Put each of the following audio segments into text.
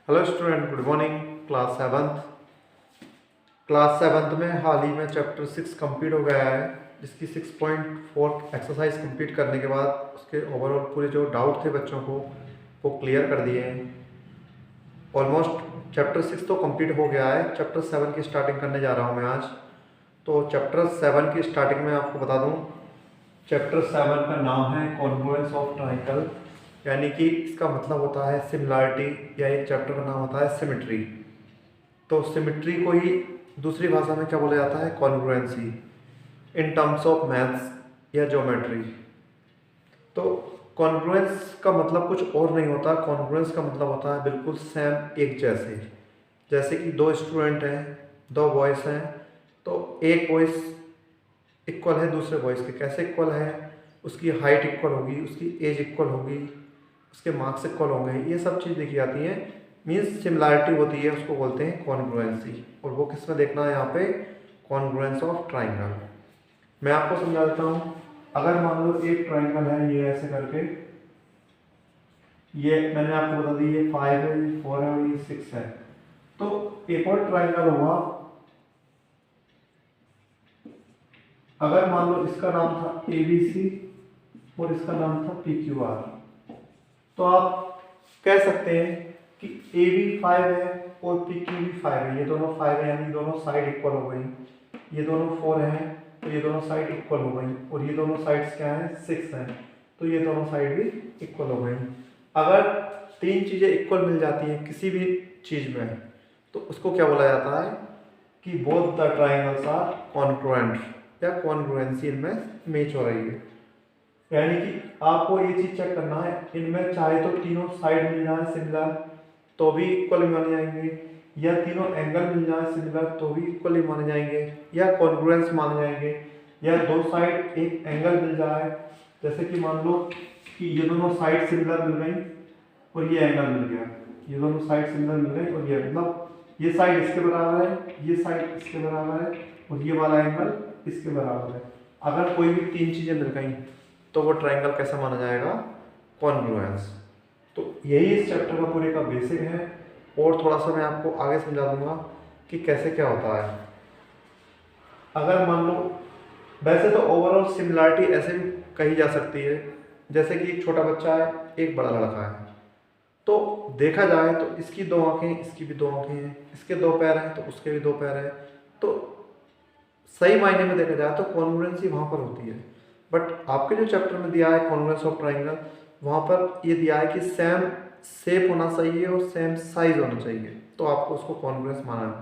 Hello student, good morning. Class seventh में हाल ही में chapter 6 complete हो गया है, जिसकी 6.4 एक्सरसाइज कंप्लीट करने के बाद उसके ओवरऑल पूरे जो डाउट थे बच्चों को वो क्लियर कर दिए हैं। ऑलमोस्ट चैप्टर 6 तो कंप्लीट हो गया है। चैप्टर 7 की स्टार्टिंग करने जा रहा हूँ मैं आज। तो चैप्टर 7 की स्टार्टिंग में आपको बता दूँ, चैप्टर 7 का नाम है कॉन्ग्रुएंस ऑफ ट्रायंगल, यानी कि इसका मतलब होता है सिमिलरिटी, या एक चैप्टर का नाम होता है सिमिट्री। तो सिमिट्री को ही दूसरी भाषा में क्या बोला जाता है? Congruency, in terms of maths या ज्योमेट्री। तो कॉन्ग्रुएंस का मतलब कुछ और नहीं होता। कॉन्ग्रुएंस का मतलब होता है बिल्कुल सेम, एक जैसे। जैसे कि दो स्टूडेंट हैं, दो बॉयज़ हैं, तो एक बॉयज़ इक्वल है दूसरे बॉयज़ के। कैसे इक्वल है? उसकी हाइट इक्वल होगी, उसकी एज इक्वल होगी, उसके मार्क्स इक्वल होंगे, ये सब चीज़ देखी जाती है। मीन्स सिमिलरिटी होती है, उसको बोलते हैं कॉन्ग्रुएंसी। और वो किस में देखना है यहाँ पे? Congruence of triangle. मैं आपको समझा देता हूँ। अगर मान लो एक ट्राइंगल है, ये ऐसे करके, ये मैंने आपको बता दी, ये 5 है, ये 4 है और ये 6 है। तो एक और ट्राइंगल होगा, अगर मान लो इसका नाम था ABC और इसका नाम था PQR, तो आप कह सकते हैं कि AB 5 है और PQ भी 5 है। ये दोनों 5 है, यानी दोनों साइड इक्वल हो गई। ये दोनों 4 हैं तो ये दोनों साइड इक्वल हो गई। और ये दोनों साइड्स क्या हैं? 6 हैं, तो ये दोनों साइड भी इक्वल हो गई। अगर तीन चीज़ें इक्वल मिल जाती हैं किसी भी चीज़ में, तो उसको क्या बोला जाता है? कि both the triangles are congruent, या कॉन्ग्रुएंसी इनमें मैच हो रही है। यानी कि आपको ये चीज चेक करना है, इनमें चाहे तो तीनों साइड मिल जाए सिमिलर तो भी इक्वल माने जाएंगे, या तीनों एंगल मिल जाए सिमिलर तो भी इक्वली माने जाएंगे, या कॉन्ग्रुएंस माने जाएंगे, या दो साइड एक एंगल मिल जाए। जैसे कि मान लो कि ये दोनों साइड सिमिलर मिल गई और ये एंगल मिल गया, ये दोनों साइड सिमिलर मिल गई और ये मतलब ये साइड इसके बराबर है, ये साइड इसके बराबर है और ये वाला एंगल इसके बराबर है। अगर कोई भी तीन चीजें मिल गई तो वो ट्रायंगल कैसा माना जाएगा? कॉन्ग्रुएंस। तो यही इस चैप्टर का पूरे का बेसिक है, और थोड़ा सा मैं आपको आगे समझा दूंगा कि कैसे क्या होता है। अगर मान लो, वैसे तो ओवरऑल सिमिलरिटी ऐसे भी कही जा सकती है, जैसे कि एक छोटा बच्चा है, एक बड़ा लड़का है, तो देखा जाए तो इसकी दो आंखें, इसकी भी दो आंखें हैं, इसके दो पैर हैं तो उसके भी दो पैर हैं। तो सही मायने में देखा जाए तो कॉन्ग्रुएंसी वहाँ पर होती है। बट आपके जो चैप्टर में दिया है कॉन्ग्रुएंस ऑफ ट्राइंगल, वहाँ पर ये दिया है कि सेम शेप होना चाहिए और सेम साइज होना चाहिए, तो आपको उसको कॉन्ग्रुएंस माना है।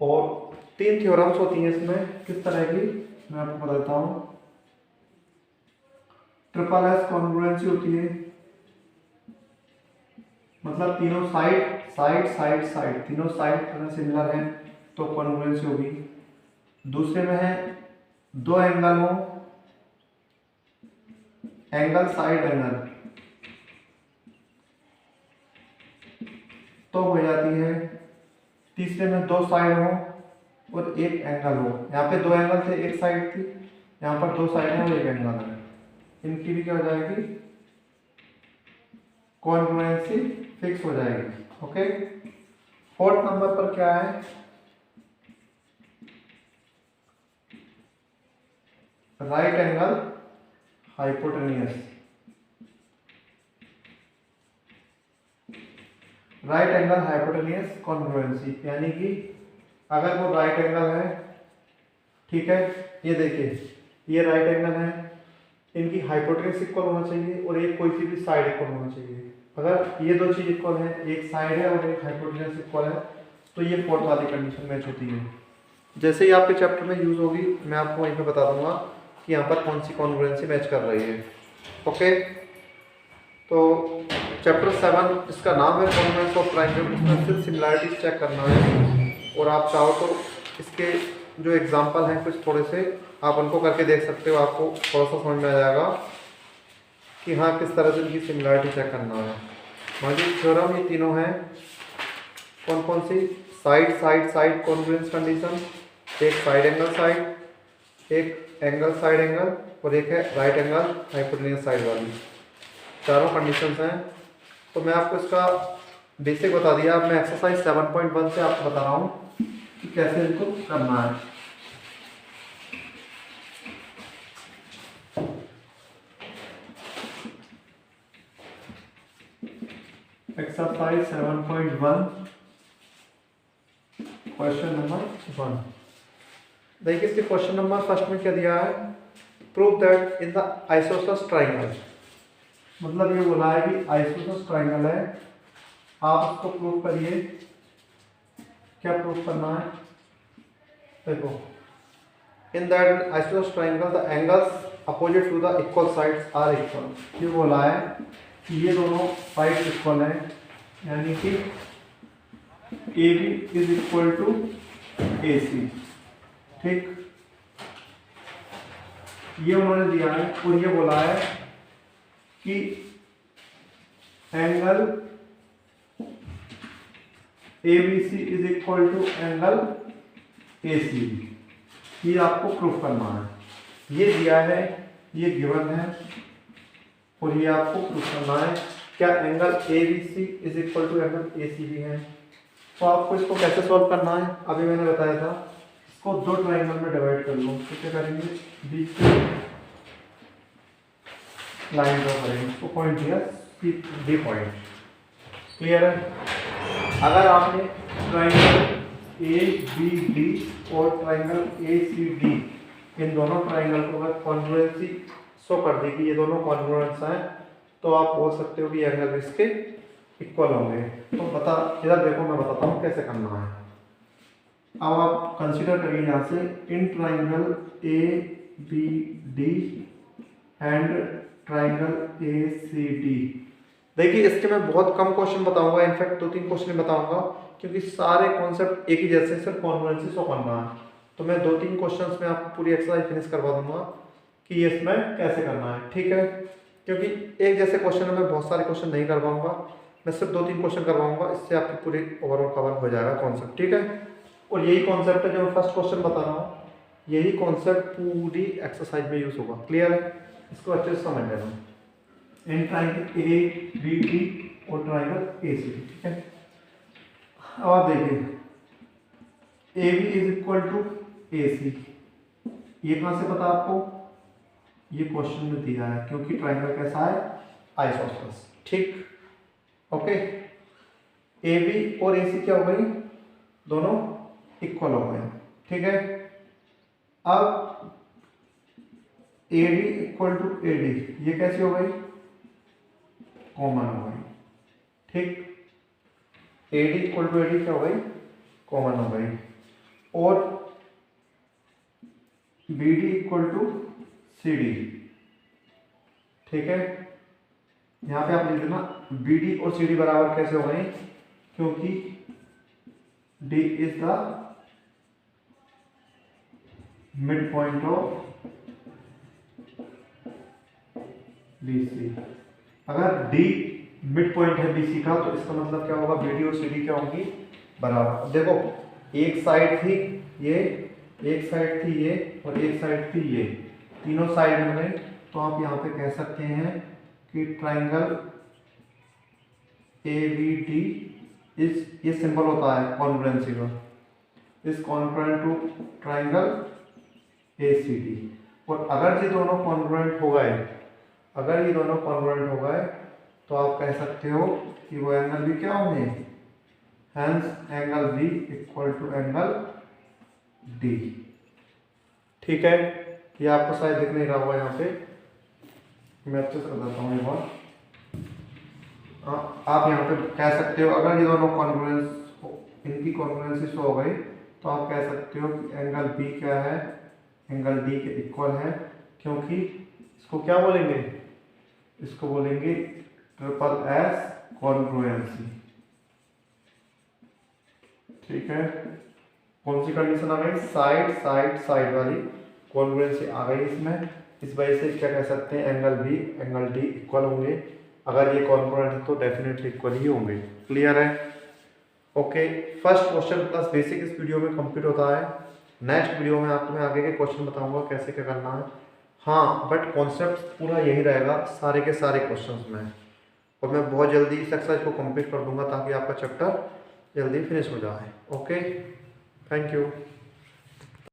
और तीन थ्योरम्स होती हैं इसमें, किस तरह की मैं आपको बता देता हूँ। ट्रिपल एस कॉन्ग्रुएंसी होती है, मतलब तीनों साइड साइड साइड साइड, तीनों साइड सिमिलर हैं तो कॉन्ग्रुएंसी होगी। दूसरे में है दो एंगल हो, एंगल साइड एंगल, तो हो जाती है। तीसरे में दो साइड हो और एक एंगल हो, यहाँ पे दो एंगल थे, एक साइड थी, यहाँ पर दो साइड है और एक एंगल है, इनकी भी क्या हो जाएगी? कॉन्ग्रुएंसी फिक्स हो जाएगी। ओके। फोर्थ नंबर पर क्या है? Right angle hypotenuse. Right angle hypotenuse congruency, यानी कि अगर वो राइट एंगल है, ठीक है, ये देखिए ये राइट एंगल है, इनकी हाइपोटेनियस इक्वल होना चाहिए और एक कोई सी भी साइड इक्वल होना चाहिए। अगर ये दो चीज इक्वल है, एक साइड है और एक हाइपोटेनियस इक्वल है, तो ये फोर्थ वाली कंडीशन मैच होती है। जैसे ही आपके चैप्टर में यूज होगी मैं आपको वहीं पे बता दूंगा कि यहाँ पर कौन सी कॉन्ग्रुएंसी मैच कर रही है। ओके। तो चैप्टर 7 इसका नाम है कॉन्ग्रुएंस ऑफ ट्रायंगल, इसमें सिर्फ सिमिलरिटीज चेक करना है। और आप चाहो तो इसके जो एग्जांपल हैं कुछ थोड़े से आप उनको करके देख सकते हो, आपको थोड़ा सा समझ में आ जाएगा कि हाँ किस तरह से इनकी सिमिलरिटी चेक करना है। मैजिक थ्योरम ये तीनों हैं, कौन कौन सी? Side side side congruence condition, एक साइड एंगल साइड, एक एंगल साइड एंगल, और एक है राइट एंगल हाइपोटेनियस साइड वाली। चारों कंडीशंस हैं। तो मैं आपको इसका बेसिक बता दिया। अब मैं एक्सरसाइज 7.1 से आपको बता रहा हूँ कि कैसे इनको करना है। Exercise 7.1 question number 1। देखिए इसके क्वेश्चन नंबर फर्स्ट में क्या दिया है, prove that in the isosceles triangle. मतलब ये बोला है कि आइसोसेलेस ट्राइंगल है, आप उसको प्रूव करिए। क्या प्रूव करना है, देखो in that isosceles triangle the angles opposite to the equal sides are equal. ये बोला है कि ये दोनों साइड इक्वल है, यानी कि A B is equal to A C. ठीक, ये उन्होंने दिया है और ये बोला है कि angle A B C is equal to angle A C B. ये आपको प्रूफ करना है। ये दिया है, ये गिवन है और ये आपको प्रूफ करना है। क्या angle A B C is equal to angle A C B है। तो आपको इसको कैसे सॉल्व करना है, अभी मैंने बताया था। इसको दो ट्राइंगल में डिवाइड कर लो। तो क्या करेंगे, बीच से लाइन ड्रॉ करेंगे, इसको पॉइंट दिया सी डी पॉइंट। क्लियर है। अगर आपने ट्राइंगल ए बी डी और ट्राइंगल ए सी डी, इन दोनों ट्राइंगल को अगर कॉन्ग्रुएंसी शो कर दी कि ये दोनों कॉन्ग्रुएंट्स हैं, तो आप बोल सकते हो कि एंगल इसके इक्वल होंगे। तो बता, इधर देखो मैं बताता हूँ कैसे करना है। अब आप कंसीडर करिए यहाँ से in triangle A B D and triangle A C D. देखिए इसके मैं बहुत कम क्वेश्चन बताऊंगा, इनफैक्ट 2-3 क्वेश्चन बताऊंगा, क्योंकि सारे कॉन्सेप्ट एक ही जैसे सिर्फ कॉन्ग्रुएंसी शो करना है। तो मैं 2-3 क्वेश्चंस में आपको पूरी एक्सरसाइज फिनिश करवा दूंगा कि ये इसमें कैसे करना है। ठीक है, क्योंकि एक जैसे क्वेश्चन में बहुत सारे क्वेश्चन नहीं कर पाऊंगा, मैं सिर्फ 2-3 क्वेश्चन करवाऊंगा, इससे आपकी पूरी ओवरऑल कवर हो जाएगा कॉन्सेप्ट। ठीक है, और यही कॉन्सेप्ट है जो मैं फर्स्ट क्वेश्चन बता रहा हूँ, यही कॉन्सेप्ट पूरी एक्सरसाइज में यूज होगा। क्लियर है, इसको अच्छे से समझ लेना। इन ट्राइंगल ए बी डी और ट्राइंगल ए सी। ठीक है, अब आप देखिए A B is equal to A C. ये कहाँ से पता आपको, ये क्वेश्चन में दिया है, क्योंकि ट्राइंगल कैसा है, आइसोसेलेस। ठीक, ओके। ए बी और ए सी क्या हो गई, दोनों इक्वल हो गए। ठीक है, अब A D equal to A D, ये कैसी हो गई, कॉमन हो गई। ठीक, A D equal to A D क्या हो गई, कॉमन हो गई। और B D equal to C D. ठीक है, यहां पे आप लिख देना बी डी और सी डी बराबर कैसे हो गई, क्योंकि D is the mid point of B C. अगर डी मिड पॉइंट है बीसी का, तो इसका मतलब क्या होगा, बीडी और सीडी क्या होंगी, बराबर। देखो एक साइड थी ये, एक साइड थी ये और एक साइड थी ये, तीनों साइड मिल गई। तो आप यहाँ पे कह सकते हैं कि ट्राइंगल ए बी डी इस, ये सिंबल होता है कॉन्ग्रुएंसी का, is congruent to triangle A C D. और अगर ये दोनों कॉन्ग्रुएंट हो गए, अगर ये दोनों कॉन्ग्रुएंट हो गए, तो आप कह सकते हो कि वो एंगल भी क्या होंगे, hence angle B equal to angle D. ठीक है, ये आपको शायद दिख नहीं रहा होगा यहाँ पे, मैं अच्छे से बताता हूँ एक बार। आप यहाँ पे कह सकते हो अगर ये दोनों कॉन्ग्रुएंस, इनकी कॉन्ग्रुएंसी शो हो गई, तो आप कह सकते हो कि एंगल बी क्या है, एंगल डी के इक्वल है, क्योंकि इसको क्या बोलेंगे, इसको बोलेंगे ट्रिपल एस कॉन्ग्रुएंसी। ठीक है, कौन सी कंडीशन आ गई, साइड साइड साइड वाली कॉन्ग्रुएंसी आ गई इसमें। इस वजह से क्या कह सकते हैं, angle B angle D equal होंगे। अगर ये कॉन्ग्रुएंट है तो डेफिनेटली इक्वल ही होंगे। क्लियर है, okay. First question plus basic इस वीडियो में कंप्लीट होता है। नेक्स्ट वीडियो में आपको मैं आगे के क्वेश्चन बताऊंगा कैसे क्या करना है। हाँ, बट कॉन्सेप्ट पूरा यही रहेगा सारे के सारे क्वेश्चंस में। और मैं बहुत जल्दी इस एक्सरसाइज को कंप्लीट कर दूंगा ताकि आपका चैप्टर जल्दी फिनिश हो जाए। Okay, thank you.